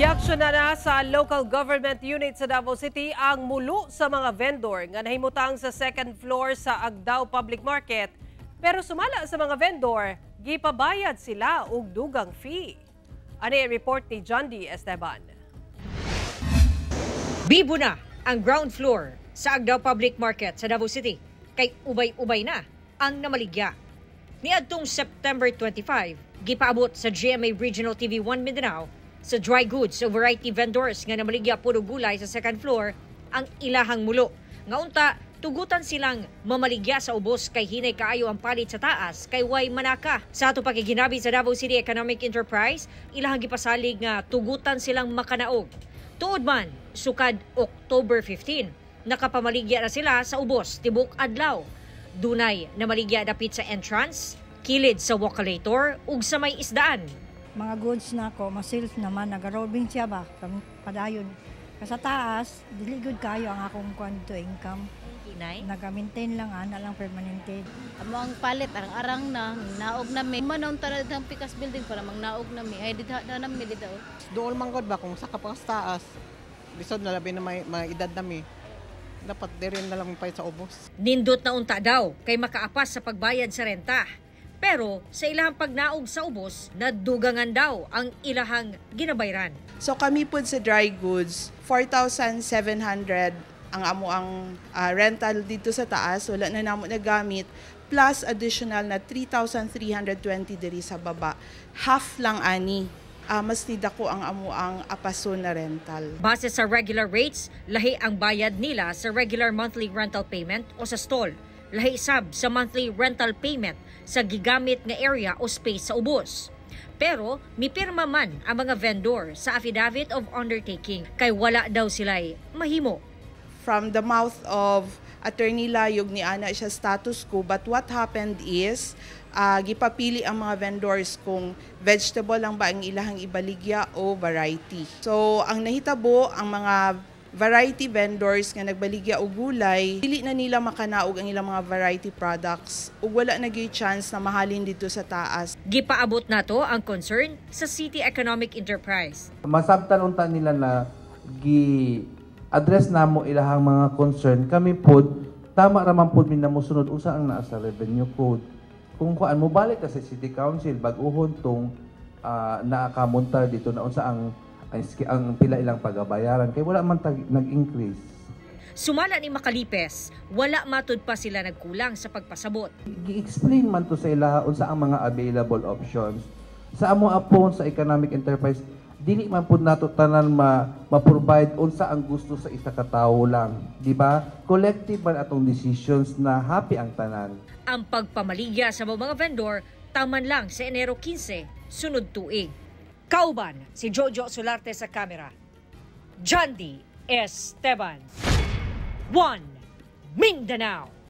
Giaksyon na sa local government unit sa Davao City ang mulo sa mga vendor nga nahimutang sa second floor sa Agdao Public Market. Pero sumala sa mga vendor, gipabayad sila og dugang fee. Ani report ni John D. Esteban. Bibo na ang ground floor sa Agdao Public Market sa Davao City kay ubay-ubay na ang namaligya. Niadtong September 25, gipaabot sa GMA Regional TV 1 Mindanao sa dry goods o variety vendors nga namaligya puro gulay sa second floor ang ilahang mulo. Nga unta, tugutan silang mamaligya sa ubos kay hinay kaayo ang palit sa taas kay way manaka. Sa ato pagiginabi sa Davao City Economic Enterprise, ilahang gipasalig nga tugutan silang makanaog. Tuod man, sukad October 15, nakapamaligya na sila sa ubos tibok adlaw. Dunay namaligya dapit sa entrance, kilid sa walkalator ug sa may isdaan. Mga goods na ako, masales naman, nag-rolling siya ba, padayon. Sa taas, diligod kayo ang akong kwanto income. Nag-maintain lang, lang permanente. Amo ang palit, arang-arang na, naog na mi. Manaw talaga ng Pikas Building para mang naog na mi. Ay, dito na mi dito. Doon manggod ba kung saka pa sa taas, bisod na labi na may edad na mi. Dapat dirin na lang pa sa ubos. Nindot na unta daw kay makaapas sa pagbayad sa renta. Pero sa ilahang pagnaog sa ubos, nadugangan daw ang ilahang ginabayran. So kami po sa dry goods, 4,700 ang amo ang rental dito sa taas, wala na namo nagamit, plus additional na 3,320 diri sa baba. Half lang ani. Mas nida ko ang amo ang apaso na rental. Base sa regular rates, lahi ang bayad nila sa regular monthly rental payment o sa stall. Lahi sab sa monthly rental payment sa gigamit nga area o space sa ubos. Pero mipirma man ang mga vendor sa affidavit of undertaking kay wala daw sila'y mahimo. From the mouth of Attorney Layog ni ana siya status quo, but what happened is gipapili ang mga vendors kung vegetable lang ba ang ilahang ibaligya o variety. So ang nahitabo ang mga variety vendors nga nagbaligya og gulay, dili na nila makanaog ang ilang mga variety products ug wala na gyud chance na mahalin dito sa taas. Gipaabot nato ang concern sa City Economic Enterprise. Masabtan unta nila na gi-address namo ilahang mga concern. Kami pod tama ra man pod mi namusunod usa ang naa sa revenue code. Kung kuan mo balik ka sa City Council bag-ohon tong naakamontar dito na unsa ang pila ilang pagabayaran kay wala man nag-increase. Sumala ni Makalipes, wala matud pa sila nagkulang sa pagpasabot. Gi-explain man to sa ila unsa ang mga available options. Sa amo apon sa economic enterprise, dili man pud nato tanan ma-provide unsa ang gusto sa isa ka tawo lang, di ba? Collective man atong decisions na happy ang tanan. Ang pagpamaligya sa mga vendor taman lang sa Enero 15, sunod tuig. Kauban si Jojo Solarte sa kamera. John D. Esteban. 1 Mindanao.